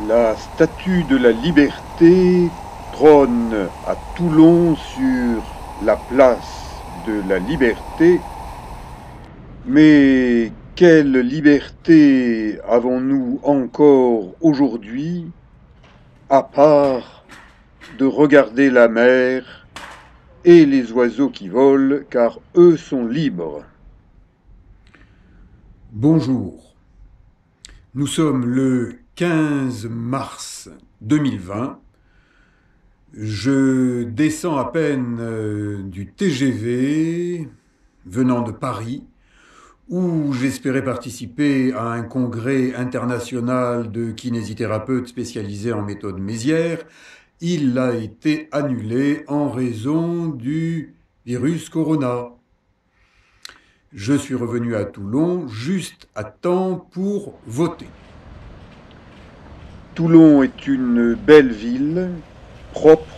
La statue de la liberté trône à Toulon sur la place de la liberté. Mais quelle liberté avons-nous encore aujourd'hui, à part de regarder la mer et les oiseaux qui volent, car eux sont libres? Bonjour, nous sommes le 15 mars 2020. Je descends à peine du TGV venant de Paris, où j'espérais participer à un congrès international de kinésithérapeutes spécialisés en méthode Mézières. Il a été annulé en raison du virus Corona. Je suis revenu à Toulon juste à temps pour voter. Toulon est une belle ville, propre,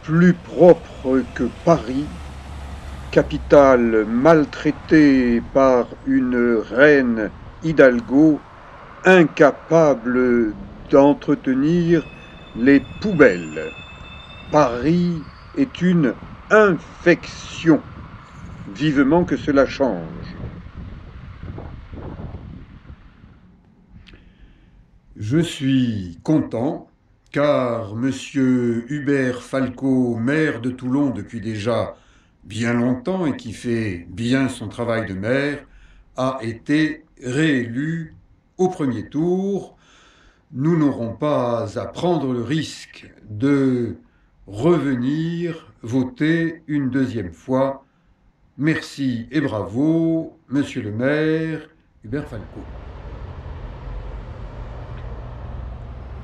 plus propre que Paris, capitale maltraitée par une reine Hidalgo incapable d'entretenir les poubelles. Paris est une infection. Vivement que cela change. Je suis content car Monsieur Hubert Falco, maire de Toulon depuis déjà bien longtemps et qui fait bien son travail de maire, a été réélu au premier tour. Nous n'aurons pas à prendre le risque de revenir voter une deuxième fois. Merci et bravo, Monsieur le maire Hubert Falco.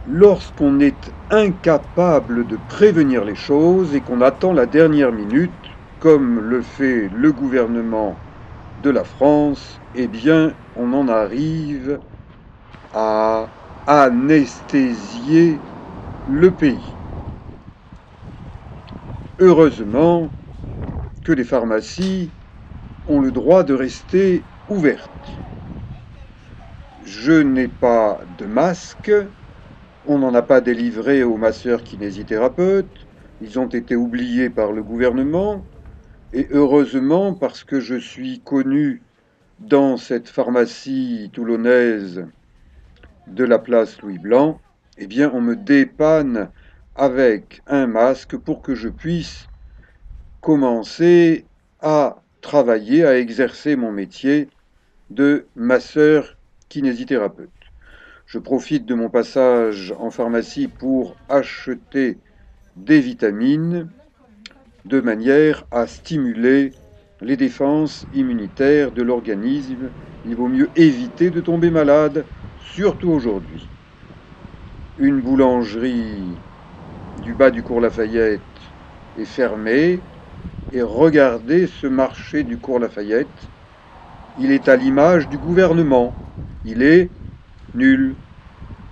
Lorsqu'on est incapable de prévenir les choses et qu'on attend la dernière minute, comme le fait le gouvernement de la France, eh bien, on en arrive à anesthésier le pays. Heureusement que les pharmacies ont le droit de rester ouvertes. Je n'ai pas de masque. On n'en a pas délivré aux masseurs kinésithérapeutes, ils ont été oubliés par le gouvernement, et heureusement parce que je suis connu dans cette pharmacie toulonnaise de la place Louis Blanc, eh bien on me dépanne avec un masque pour que je puisse commencer à travailler, à exercer mon métier de masseur kinésithérapeute. Je profite de mon passage en pharmacie pour acheter des vitamines de manière à stimuler les défenses immunitaires de l'organisme. Il vaut mieux éviter de tomber malade, surtout aujourd'hui. Une boulangerie du bas du cours Lafayette est fermée et regardez ce marché du cours Lafayette. Il est à l'image du gouvernement. Il est nul,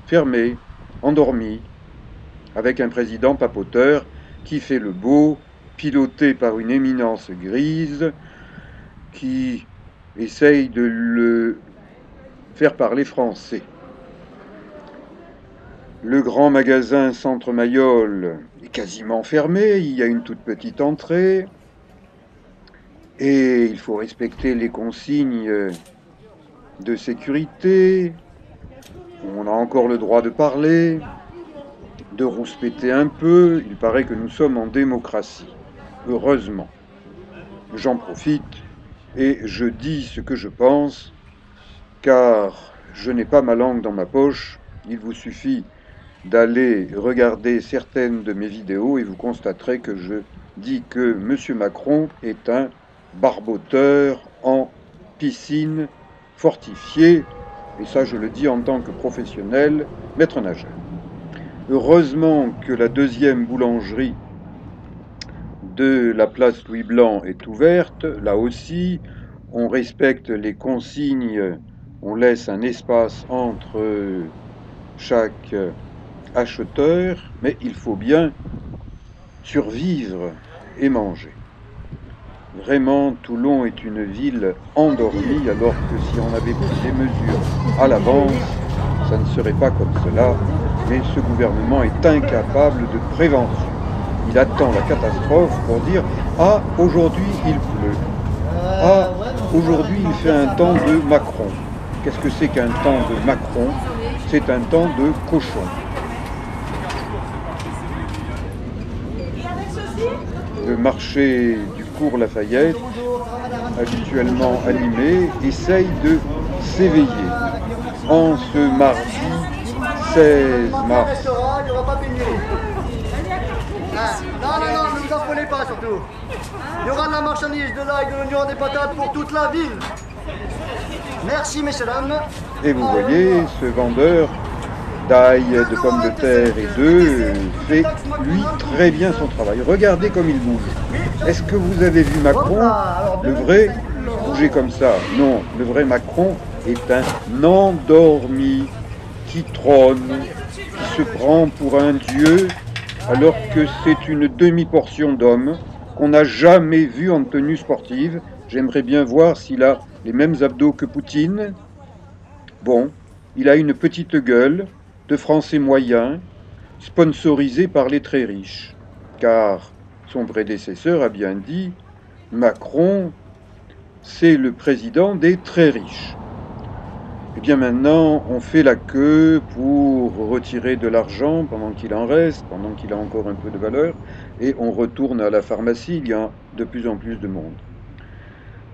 fermé, endormi, avec un président papoteur qui fait le beau, piloté par une éminence grise qui essaye de le faire parler français. Le grand magasin Centre Mayol est quasiment fermé, il y a une toute petite entrée et il faut respecter les consignes de sécurité. On a encore le droit de parler, de rouspéter un peu. Il paraît que nous sommes en démocratie. Heureusement. J'en profite et je dis ce que je pense, car je n'ai pas ma langue dans ma poche. Il vous suffit d'aller regarder certaines de mes vidéos et vous constaterez que je dis que M. Macron est un barboteur en piscine fortifiée. Et ça, je le dis en tant que professionnel, maître nageur. Heureusement que la deuxième boulangerie de la place Louis Blanc est ouverte. Là aussi, on respecte les consignes, on laisse un espace entre chaque acheteur, mais il faut bien survivre et manger. Vraiment, Toulon est une ville endormie, alors que si on avait pris des mesures à l'avance, ça ne serait pas comme cela, mais ce gouvernement est incapable de prévention. Il attend la catastrophe pour dire « Ah, aujourd'hui il pleut. Ah, aujourd'hui il fait un temps de Macron. » Qu'est-ce que c'est qu'un temps de Macron? C'est un temps de cochon. Le marché du cours Lafayette, habituellement animé, essaye de s'éveiller. En ce mardi 16 mars. Non, ne vous affolez pas surtout. Il y aura de la marchandise, de l'ail, de l'oignon, des patates pour toute la ville. Merci, messieurs, dames. Et vous voyez, ce vendeur d'ail, de pommes de terre et d'œufs fait, lui, très bien son travail. Regardez comme il bouge. Est-ce que vous avez vu Macron? Le vrai, bouger comme ça. Non, le vrai Macron est un endormi qui trône, qui se prend pour un dieu, alors que c'est une demi-portion d'homme qu'on n'a jamais vu en tenue sportive. J'aimerais bien voir s'il a les mêmes abdos que Poutine. Bon, il a une petite gueule de français moyen, sponsorisé par les très riches, car son prédécesseur a bien dit Macron, c'est le président des très riches. Eh bien maintenant, on fait la queue pour retirer de l'argent pendant qu'il en reste, pendant qu'il a encore un peu de valeur, et on retourne à la pharmacie, il y a de plus en plus de monde.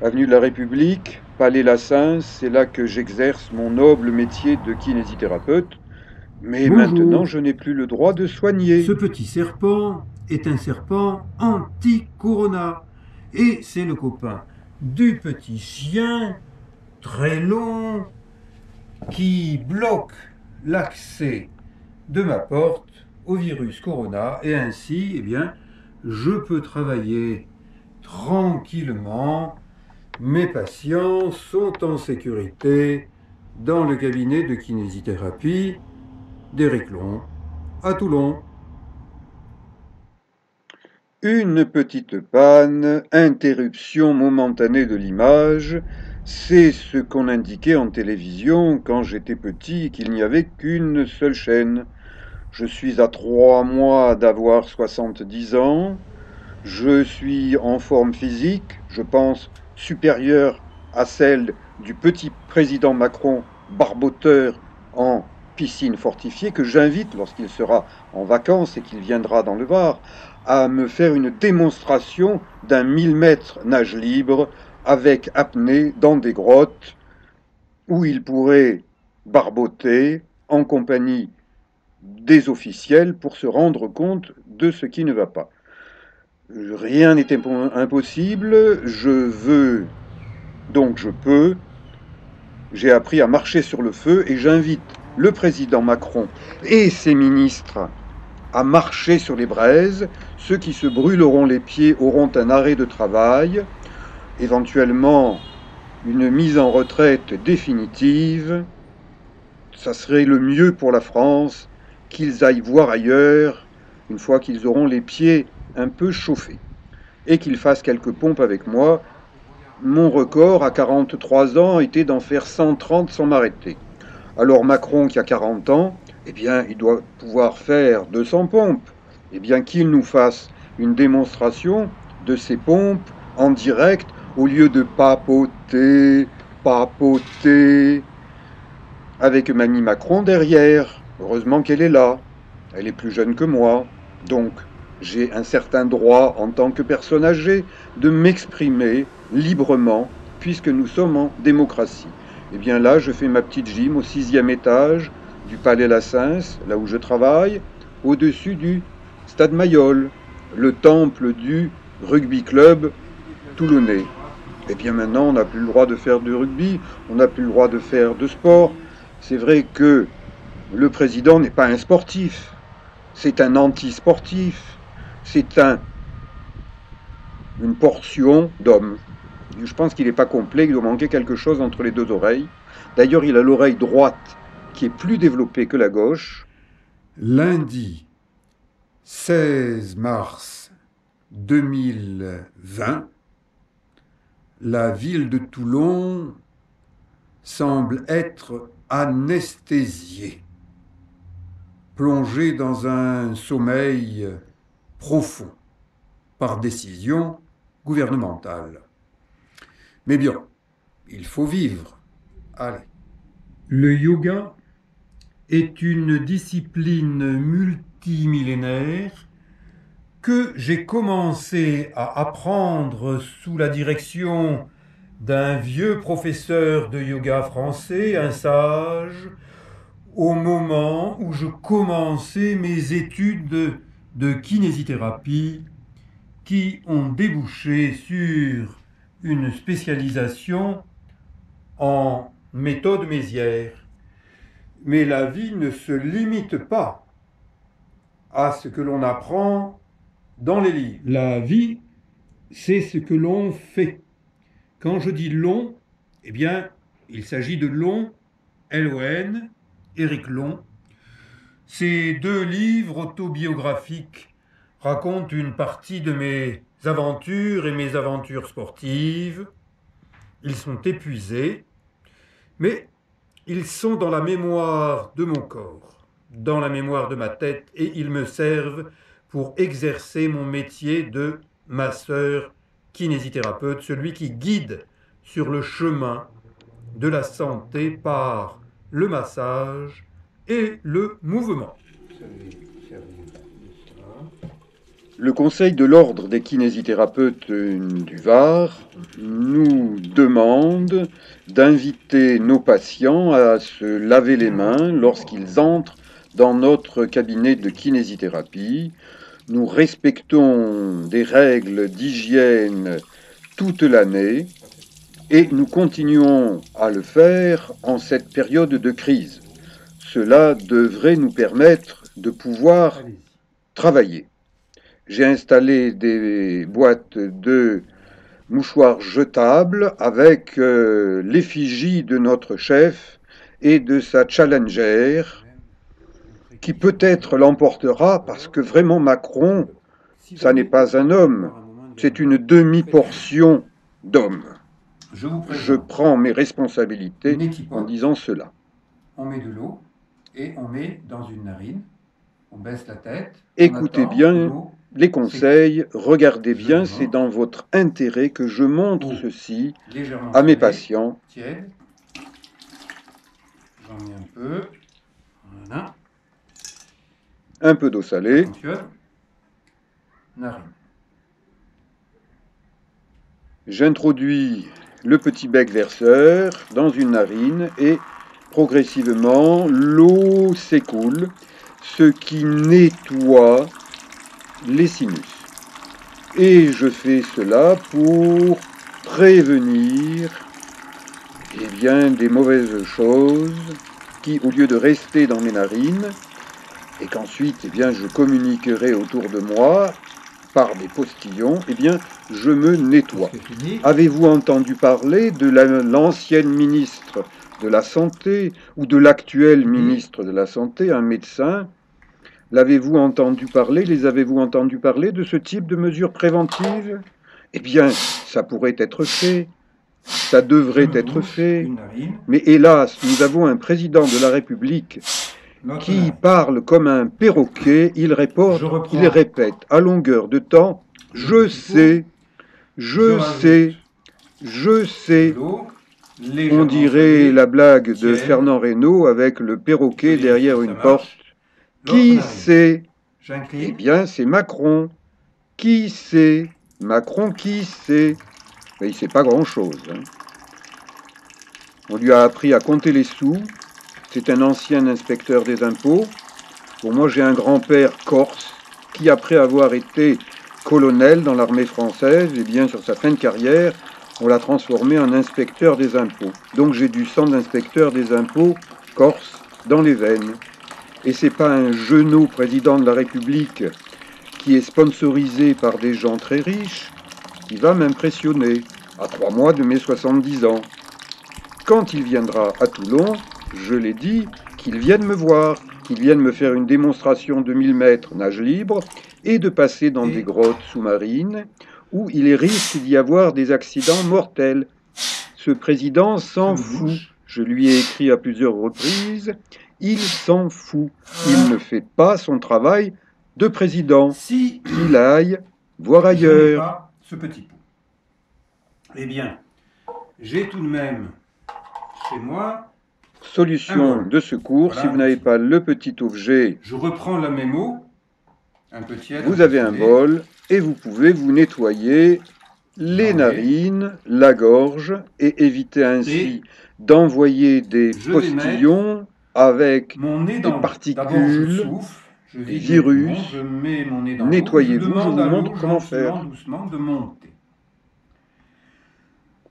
Avenue de la République, Palais Lassens, c'est là que j'exerce mon noble métier de kinésithérapeute, mais maintenant Bonjour. je n'ai plus le droit de soigner. Ce petit serpent est un serpent anti-corona. Et c'est le copain du petit chien très long qui bloque l'accès de ma porte au virus corona. Et ainsi, eh bien, je peux travailler tranquillement. Mes patients sont en sécurité dans le cabinet de kinésithérapie d'Éric Long à Toulon. Une petite panne, interruption momentanée de l'image, c'est ce qu'on indiquait en télévision quand j'étais petit et qu'il n'y avait qu'une seule chaîne. Je suis à 3 mois d'avoir 70 ans, je suis en forme physique, je pense supérieure à celle du petit président Macron, barboteur en piscine fortifiée, que j'invite lorsqu'il sera en vacances et qu'il viendra dans le Var, à me faire une démonstration d'un 1000 mètres nage libre avec apnée dans des grottes où il pourrait barboter en compagnie des officiels pour se rendre compte de ce qui ne va pas. Rien n'est impossible, je veux, donc je peux. J'ai appris à marcher sur le feu et j'invite le président Macron et ses ministres à marcher sur les braises. Ceux qui se brûleront les pieds auront un arrêt de travail, éventuellement une mise en retraite définitive. Ça serait le mieux pour la France qu'ils aillent voir ailleurs une fois qu'ils auront les pieds un peu chauffés et qu'ils fassent quelques pompes avec moi. Mon record à 43 ans était d'en faire 130 sans m'arrêter. Alors Macron, qui a 40 ans, eh bien, il doit pouvoir faire 200 pompes. Eh bien, qu'il nous fasse une démonstration de ces pompes en direct au lieu de papoter, avec Mamie Macron derrière. Heureusement qu'elle est là. Elle est plus jeune que moi. Donc, j'ai un certain droit en tant que personne âgée de m'exprimer librement puisque nous sommes en démocratie. Et bien là, je fais ma petite gym au 6e étage du Palais Lassens, là où je travaille, au-dessus du Stade Mayol, le temple du rugby club toulonnais. Et bien maintenant, on n'a plus le droit de faire du rugby, on n'a plus le droit de faire de sport. C'est vrai que le président n'est pas un sportif, c'est un anti-sportif, c'est une portion d'homme. Je pense qu'il n'est pas complet, il doit manquer quelque chose entre les deux oreilles. D'ailleurs, il a l'oreille droite qui est plus développée que la gauche. Lundi 16 mars 2020, la ville de Toulon semble être anesthésié, plongé dans un sommeil profond par décision gouvernementale. Mais bien, il faut vivre. Allez. Le yoga est une discipline multimillénaire que j'ai commencé à apprendre sous la direction d'un vieux professeur de yoga français, un sage, au moment où je commençais mes études de kinésithérapie qui ont débouché sur une spécialisation en méthode Mézières. Mais la vie ne se limite pas à ce que l'on apprend dans les livres. La vie, c'est ce que l'on fait. Quand je dis long, eh bien, il s'agit de Long, L-O-N, Éric Long. Ces 2 livres autobiographiques racontent une partie de mes aventures et mes aventures sportives. Ils sont épuisés, mais ils sont dans la mémoire de mon corps, dans la mémoire de ma tête, et ils me servent pour exercer mon métier de masseur kinésithérapeute, celui qui guide sur le chemin de la santé par le massage et le mouvement. Le Conseil de l'Ordre des kinésithérapeutes du Var nous demande d'inviter nos patients à se laver les mains lorsqu'ils entrent dans notre cabinet de kinésithérapie. Nous respectons des règles d'hygiène toute l'année et nous continuons à le faire en cette période de crise. Cela devrait nous permettre de pouvoir travailler. J'ai installé des boîtes de mouchoirs jetables avec l'effigie de notre chef et de sa challenger qui peut-être l'emportera parce que vraiment Macron, ça n'est pas un homme, c'est une demi-portion d'homme. Je prends mes responsabilités en disant cela. On met de l'eau et on met dans une narine, on baisse la tête. Écoutez bien les conseils, regardez bien, c'est dans votre intérêt que je montre ceci à mes patients. Tiède. J'en mets un peu. Voilà. Un peu d'eau salée. Narine. J'introduis le petit bec verseur dans une narine et progressivement l'eau s'écoule, ce qui nettoie les sinus. Et je fais cela pour prévenir des mauvaises choses qui, au lieu de rester dans mes narines, et qu'ensuite je communiquerai autour de moi par des postillons, je me nettoie. Avez-vous entendu parler de l'ancienne ministre de la Santé ou de l'actuel ministre de la Santé, un médecin? L'avez-vous entendu parler? Les avez-vous entendu parler de ce type de mesures préventives? Ça pourrait être fait, ça devrait être fait. Mais hélas, nous avons un président de la République qui parle comme un perroquet. Il répète à longueur de temps, je sais. On dirait la blague de Fernand Reynaud avec le perroquet derrière une porte. Qui sait? C'est Macron. Qui sait? Macron, qui sait? Mais il ne sait pas grand-chose. On lui a appris à compter les sous. C'est un ancien inspecteur des impôts. Pour moi, j'ai un grand-père corse qui, après avoir été colonel dans l'armée française, sur sa fin de carrière, on l'a transformé en inspecteur des impôts. Donc j'ai du sang d'inspecteur des impôts corse dans les veines. Et c'est pas un jeunot président de la République qui est sponsorisé par des gens très riches qui va m'impressionner à 3 mois de mes 70 ans. Quand il viendra à Toulon, je l'ai dit, qu'il vienne me voir, qu'il vienne me faire une démonstration de 1000 mètres nage libre et de passer dans des grottes sous-marines où il risque d'y avoir des accidents mortels. Ce président s'en fout. Je lui ai écrit à plusieurs reprises. Il s'en fout. Il ne fait pas son travail de président. Si Qu'il aille voir je n'ai ailleurs. pas ce petit pot, eh bien, j'ai tout de même chez moi, Solution de secours. Voilà Si un vous n'avez petit pas le petit objet, je reprends la même eau, un peu tiède. vous avez un bol et vous pouvez vous nettoyer les narines, la gorge et éviter ainsi d'envoyer des je vais postillons avec mon nez des dans l'eau. D'abord, je particules, souffle, je des vide virus. mes poumons, je mets mon nez dans l'eau, Nettoyez-vous, je demande vous à l'eau montre comment gentiment, faire. doucement de monter.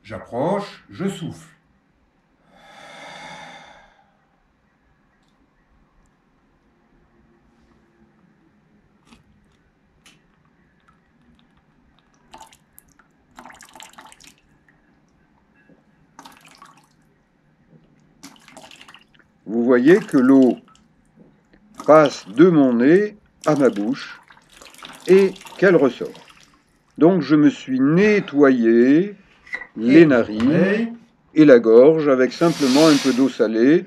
J'approche, je souffle. Vous voyez que l'eau passe de mon nez à ma bouche et qu'elle ressort. Donc je me suis nettoyé les narines et la gorge avec simplement un peu d'eau salée.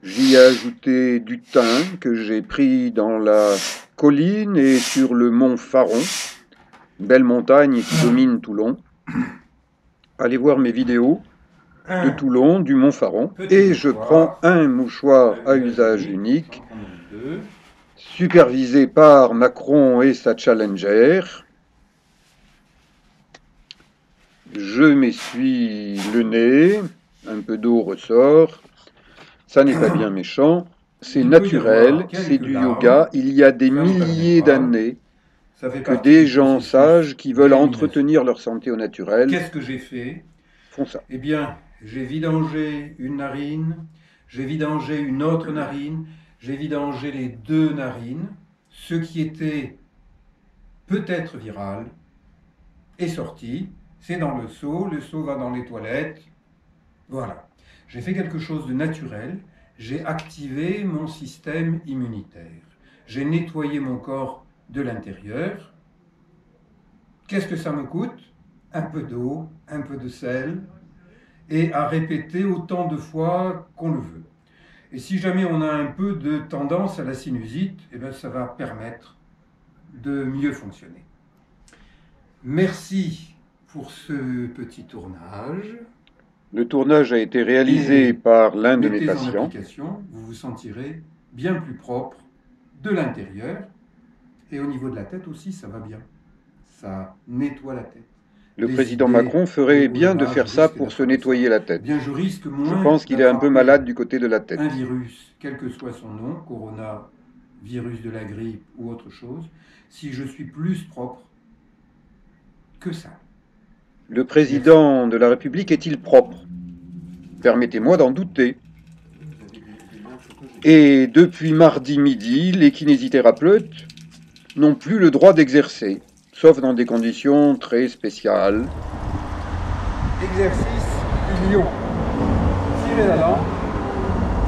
J'y ai ajouté du thym que j'ai pris dans la colline et sur le mont Faron, une belle montagne qui domine Toulon. Allez voir mes vidéos de Toulon, du mont Faron. Et je prends un mouchoir à usage unique, supervisé par Macron et sa challenger. Je m'essuie le nez, un peu d'eau ressort. Ça n'est pas bien méchant, c'est naturel, c'est du yoga. Il y a des milliers d'années que des gens sages qui veulent entretenir leur santé au naturel Qu'est-ce que j'ai fait? font ça. Eh bien, j'ai vidangé une narine, j'ai vidangé une autre narine, j'ai vidangé les deux narines. Ce qui était peut-être viral est sorti. C'est dans le seau va dans les toilettes. Voilà. J'ai fait quelque chose de naturel. J'ai activé mon système immunitaire. J'ai nettoyé mon corps de l'intérieur. Qu'est-ce que ça me coûte? Un peu d'eau, un peu de sel, et à répéter autant de fois qu'on le veut. Et si jamais on a un peu de tendance à la sinusite, eh bien ça va permettre de mieux fonctionner. Merci pour ce petit tournage. Le tournage a été réalisé par l'un de mes Mettez en patients. application, vous vous sentirez bien plus propre de l'intérieur. Et au niveau de la tête aussi, ça va bien. Ça nettoie la tête. Le président Macron ferait bien de faire ça pour se nettoyer la tête. Bien, je risque moins Je pense qu'il est un peu malade du côté de la tête. un virus, quel que soit son nom, corona, virus de la grippe ou autre chose, si je suis plus propre que ça. Le président de la République est-il propre? Permettez-moi d'en douter. Et depuis mardi midi, les kinésithérapeutes n'ont plus le droit d'exercer, sauf dans des conditions très spéciales. Exercice du lion. Tirez la langue,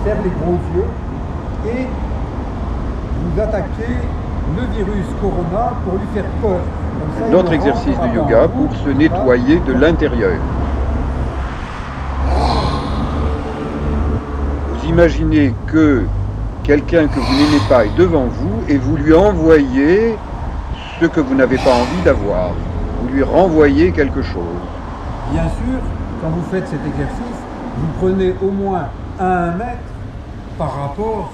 fermez les gros yeux et vous attaquez le virus corona pour lui faire peur. Comme ça, Un autre exercice de yoga pour se nettoyer de l'intérieur. Vous imaginez que quelqu'un que vous n'aimez pas est devant vous et vous lui envoyez ce que vous n'avez pas envie d'avoir. Vous lui renvoyez quelque chose. Bien sûr, quand vous faites cet exercice, vous prenez au moins 1 mètre par rapport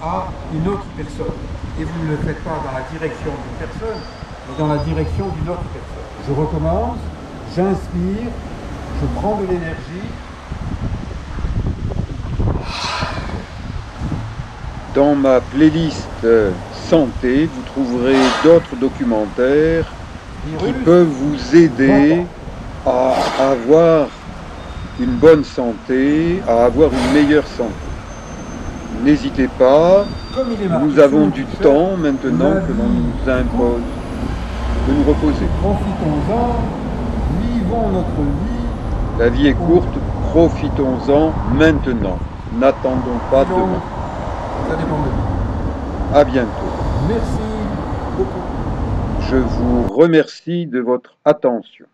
à une autre personne. Et vous ne le faites pas dans la direction d'une personne, mais dans la direction d'une autre personne. Je recommence, j'inspire, je prends de l'énergie. Dans ma playlist santé, vous trouverez d'autres documentaires qui peuvent vous aider à avoir une bonne santé, à avoir une meilleure santé. N'hésitez pas, nous avons du temps maintenant que l'on nous impose de nous reposer. Profitons-en, vivons notre vie. La vie est courte, profitons-en maintenant. N'attendons pas demain. Ça dépend de vous. À bientôt. Merci beaucoup. Je vous remercie de votre attention.